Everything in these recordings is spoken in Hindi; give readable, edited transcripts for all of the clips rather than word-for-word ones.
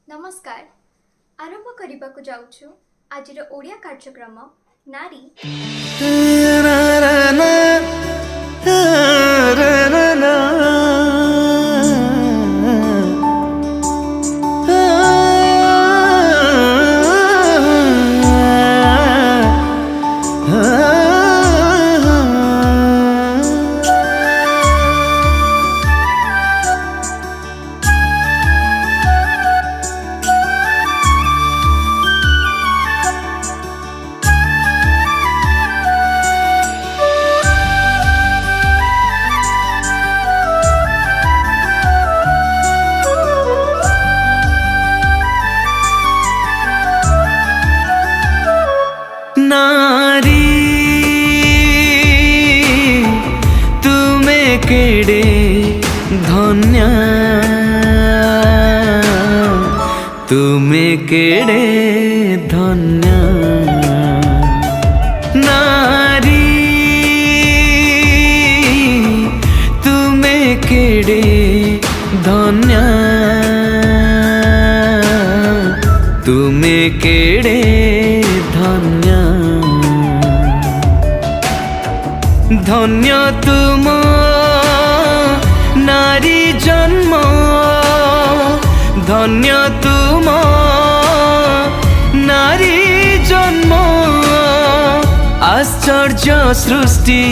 नमस्कार। आरंभ करने जाऊँ आज ओडिया कार्यक्रम नारी। नारी तुमे केड़े धन्य, तुमे केड़े धन्य। नारी तुमे केड़े धन्य, तुमे केड़े धन्य। धन्य तुम नारी जन्म, धन्य तुम नारी जन्म। आश्चर्य सृष्टि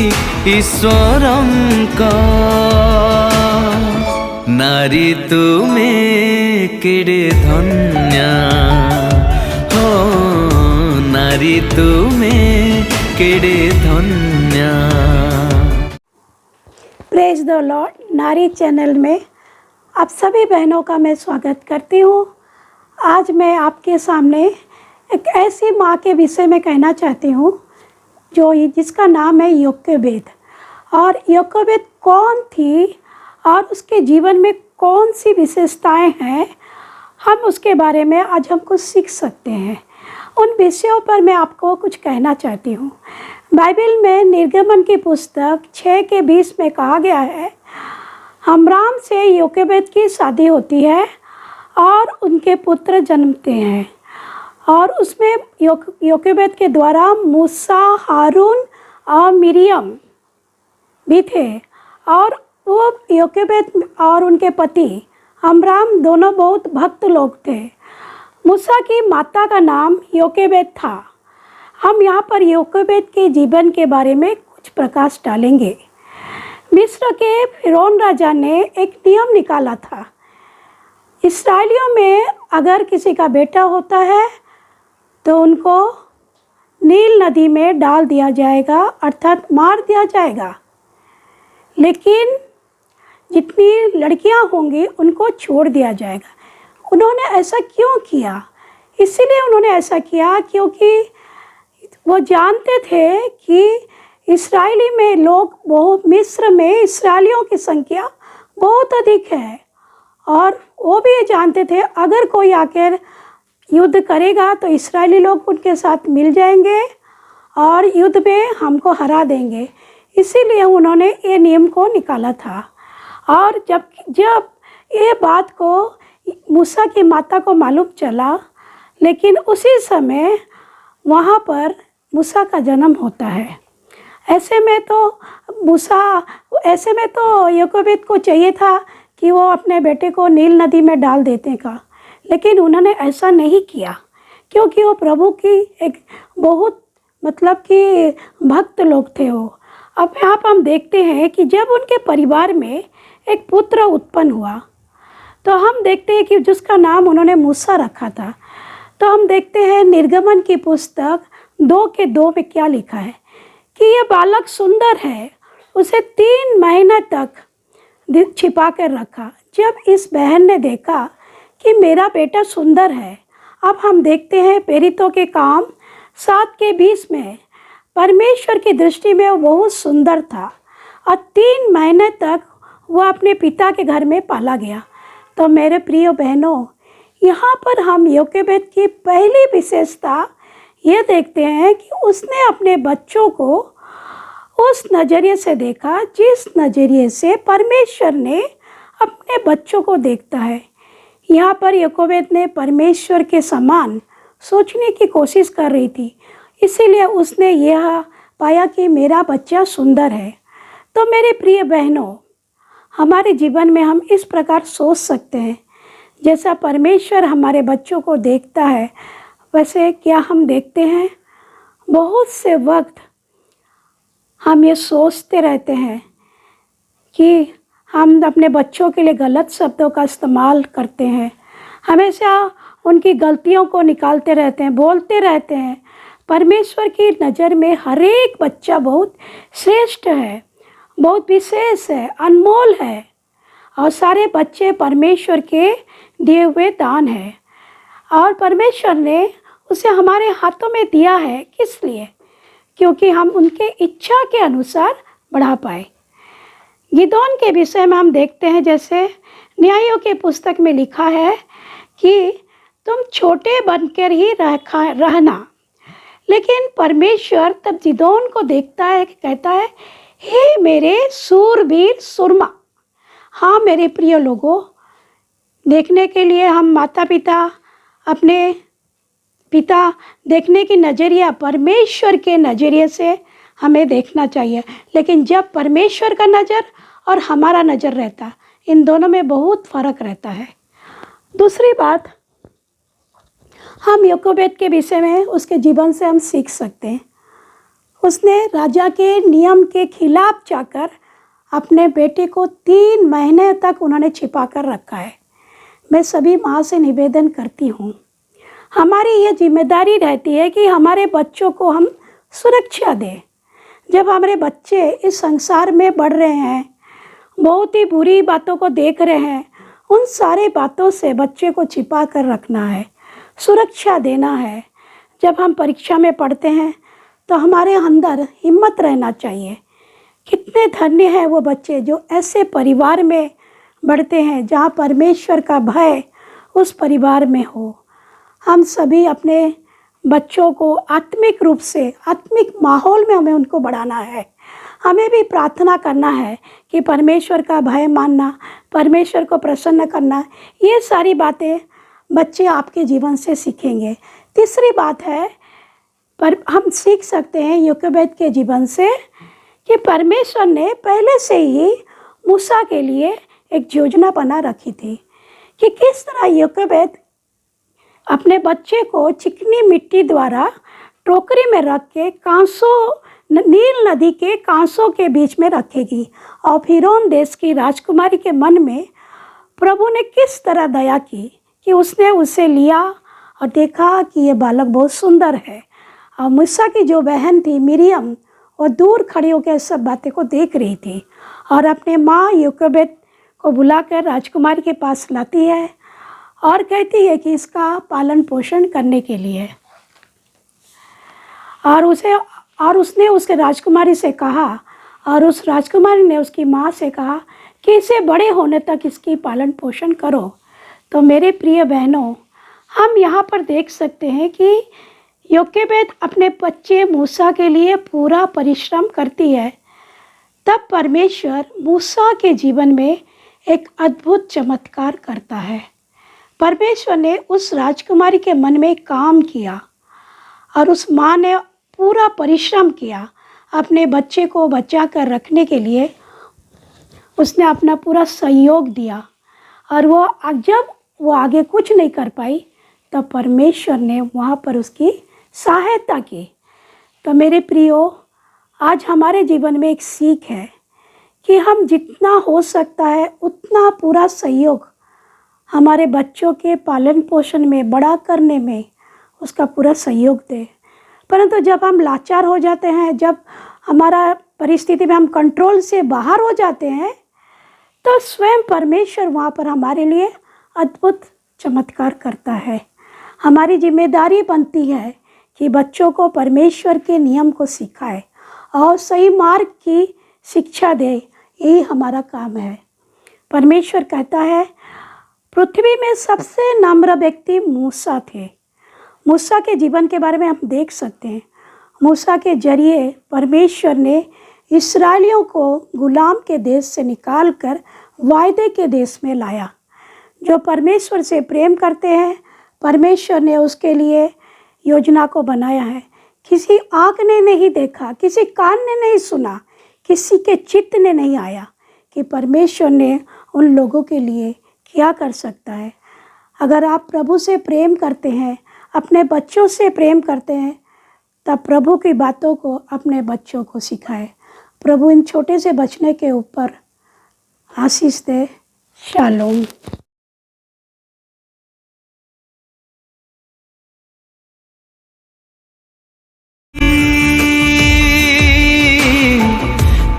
ईश्वरंका, नारी तुमे केड़े धन्य हो, नारी तुमे केड़े धन्य। Praise the Lord. नारी चैनल में आप सभी बहनों का मैं स्वागत करती हूँ। आज मैं आपके सामने एक ऐसी माँ के विषय में कहना चाहती हूँ जिसका नाम है योकेबेद। और योकेबेद कौन थी और उसके जीवन में कौन सी विशेषताएं हैं, हम उसके बारे में आज हम कुछ सीख सकते हैं। उन विषयों पर मैं आपको कुछ कहना चाहती हूँ। बाइबल में निर्गमन की पुस्तक 6:20 में कहा गया है, हमराम से योकेबेद की शादी होती है और उनके पुत्र जन्मते हैं। और उसमें योकेबेद के द्वारा मूसा, हारून और मिरियम भी थे। और वो योकेबेद और उनके पति हमराम दोनों बहुत भक्त लोग थे। मूसा की माता का नाम योकेबेद था। हम यहाँ पर योकेबेद के जीवन के बारे में कुछ प्रकाश डालेंगे। मिस्र के फिरौन राजा ने एक नियम निकाला था, इस्राएलियों में अगर किसी का बेटा होता है तो उनको नील नदी में डाल दिया जाएगा, अर्थात मार दिया जाएगा। लेकिन जितनी लड़कियां होंगी उनको छोड़ दिया जाएगा। उन्होंने ऐसा क्यों किया? इसीलिए उन्होंने ऐसा किया क्योंकि वो जानते थे कि इस्राएली में लोग बहुत, मिस्र में इस्राएलियों की संख्या बहुत अधिक है। और वो भी ये जानते थे अगर कोई आकर युद्ध करेगा तो इस्राएली लोग उनके साथ मिल जाएंगे और युद्ध में हमको हरा देंगे। इसीलिए उन्होंने ये नियम को निकाला था। और जब ये बात को मूसा की माता को मालूम चला, लेकिन उसी समय वहाँ पर मूसा का जन्म होता है। ऐसे में तो योकेबेद को चाहिए था कि वो अपने बेटे को नील नदी में डाल देते का, लेकिन उन्होंने ऐसा नहीं किया क्योंकि वो प्रभु की एक बहुत कि भक्त लोग थे वो। अब यहाँ पर हम देखते हैं कि जब उनके परिवार में एक पुत्र उत्पन्न हुआ तो हम देखते हैं कि जिसका नाम उन्होंने मूसा रखा था। तो हम देखते हैं निर्गमन की पुस्तक 2:2 में क्या लिखा है कि यह बालक सुंदर है, उसे 3 महीने तक छिपा कर रखा। जब इस बहन ने देखा कि मेरा बेटा सुंदर है, अब हम देखते हैं प्रेरितों के काम 7:20 में परमेश्वर की दृष्टि में वो बहुत सुंदर था और 3 महीने तक वह अपने पिता के घर में पाला गया। तो मेरे प्रिय बहनों, यहाँ पर हम योकेबेद की पहली विशेषता ये देखते हैं कि उसने अपने बच्चों को उस नज़रिए से देखा जिस नज़रिए से परमेश्वर ने अपने बच्चों को देखता है। यहाँ पर योकोबेद ने परमेश्वर के समान सोचने की कोशिश कर रही थी, इसीलिए उसने यह पाया कि मेरा बच्चा सुंदर है। तो मेरे प्रिय बहनों, हमारे जीवन में हम इस प्रकार सोच सकते हैं, जैसा परमेश्वर हमारे बच्चों को देखता है वैसे क्या हम देखते हैं? बहुत से वक्त हम ये सोचते रहते हैं कि हम अपने बच्चों के लिए गलत शब्दों का इस्तेमाल करते हैं, हमेशा उनकी गलतियों को निकालते रहते हैं, बोलते रहते हैं। परमेश्वर की नज़र में हर एक बच्चा बहुत श्रेष्ठ है, बहुत विशेष है, अनमोल है, और सारे बच्चे परमेश्वर के दिए हुए दान है। और परमेश्वर ने उसे हमारे हाथों में दिया है, किस लिए? क्योंकि हम उनके इच्छा के अनुसार बढ़ा पाए। गिदोन के विषय में हम देखते हैं, जैसे न्यायों के पुस्तक में लिखा है कि तुम छोटे बनकर ही रहना। लेकिन परमेश्वर तब गिदोन को देखता है, कहता है, हे मेरे सूरवीर सुरमा। हाँ मेरे प्रिय लोगों, देखने के लिए हम माता पिता, अपने पिता देखने की नज़रिया परमेश्वर के नज़रिए से हमें देखना चाहिए। लेकिन जब परमेश्वर का नज़र और हमारा नज़र रहता, इन दोनों में बहुत फ़र्क रहता है। दूसरी बात, हम योकोबेद के विषय में उसके जीवन से हम सीख सकते हैं। उसने राजा के नियम के खिलाफ जाकर अपने बेटे को 3 महीने तक उन्होंने छिपा कर रखा है। मैं सभी माँ से निवेदन करती हूँ, हमारी ये जिम्मेदारी रहती है कि हमारे बच्चों को हम सुरक्षा दें। जब हमारे बच्चे इस संसार में बढ़ रहे हैं, बहुत ही बुरी बातों को देख रहे हैं, उन सारे बातों से बच्चे को छिपा कर रखना है, सुरक्षा देना है। जब हम परीक्षा में पढ़ते हैं तो हमारे अंदर हिम्मत रहना चाहिए। कितने धन्य हैं वो बच्चे जो ऐसे परिवार में बढ़ते हैं जहाँ परमेश्वर का भय उस परिवार में हो। हम सभी अपने बच्चों को आत्मिक रूप से, आत्मिक माहौल में हमें उनको बढ़ाना है। हमें भी प्रार्थना करना है कि परमेश्वर का भय मानना, परमेश्वर को प्रसन्न करना, ये सारी बातें बच्चे आपके जीवन से सीखेंगे। तीसरी बात है, पर हम सीख सकते हैं योकोबेद के जीवन से कि परमेश्वर ने पहले से ही मूसा के लिए एक योजना बना रखी थी कि किस तरह योकोबेद अपने बच्चे को चिकनी मिट्टी द्वारा टोकरी में रख के नील नदी के कांसों के बीच में रखेगी। और फिरौन देश की राजकुमारी के मन में प्रभु ने किस तरह दया की कि उसने उसे लिया और देखा कि ये बालक बहुत सुंदर है। और मूसा की जो बहन थी मिरियम, वो दूर खड़ी होकर सब बातें को देख रही थी और अपने माँ योकोबेद को बुलाकर राजकुमारी के पास लाती है और कहती है कि इसका पालन पोषण करने के लिए। और उसने उसके राजकुमारी से कहा, और उस राजकुमारी ने उसकी माँ से कहा कि इसे बड़े होने तक इसकी पालन पोषण करो। तो मेरे प्रिय बहनों, हम यहाँ पर देख सकते हैं कि योकेबेद अपने बच्चे मूसा के लिए पूरा परिश्रम करती है। तब परमेश्वर मूसा के जीवन में एक अद्भुत चमत्कार करता है। परमेश्वर ने उस राजकुमारी के मन में काम किया और उस माँ ने पूरा परिश्रम किया अपने बच्चे को बचा कर रखने के लिए। उसने अपना पूरा सहयोग दिया और जब वो आगे कुछ नहीं कर पाई तब परमेश्वर ने वहाँ पर उसकी सहायता की। तो मेरे प्रियो, आज हमारे जीवन में एक सीख है कि हम जितना हो सकता है उतना पूरा सहयोग हमारे बच्चों के पालन पोषण में, बड़ा करने में उसका पूरा सहयोग दें। परंतु जब हम लाचार हो जाते हैं, जब हमारा परिस्थिति में हम कंट्रोल से बाहर हो जाते हैं, तो स्वयं परमेश्वर वहाँ पर हमारे लिए अद्भुत चमत्कार करता है। हमारी जिम्मेदारी बनती है कि बच्चों को परमेश्वर के नियम को सिखाए और सही मार्ग की शिक्षा दे। यही हमारा काम है। परमेश्वर कहता है, पृथ्वी में सबसे नम्र व्यक्ति मूसा थे। मूसा के जीवन के बारे में हम देख सकते हैं। मूसा के जरिए परमेश्वर ने इस्राएलियों को गुलाम के देश से निकालकर वायदे के देश में लाया। जो परमेश्वर से प्रेम करते हैं, परमेश्वर ने उसके लिए योजना को बनाया है। किसी आँख ने नहीं देखा, किसी कान ने नहीं सुना, किसी के चित्त ने नहीं आया कि परमेश्वर ने उन लोगों के लिए क्या कर सकता है। अगर आप प्रभु से प्रेम करते हैं, अपने बच्चों से प्रेम करते हैं, तब प्रभु की बातों को अपने बच्चों को सिखाएं। प्रभु इन छोटे से बचने के ऊपर आशीष दे। शालोम।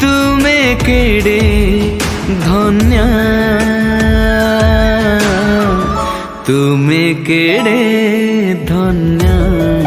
तुमे केड़े धन्य, तुमे केड़े धन्य।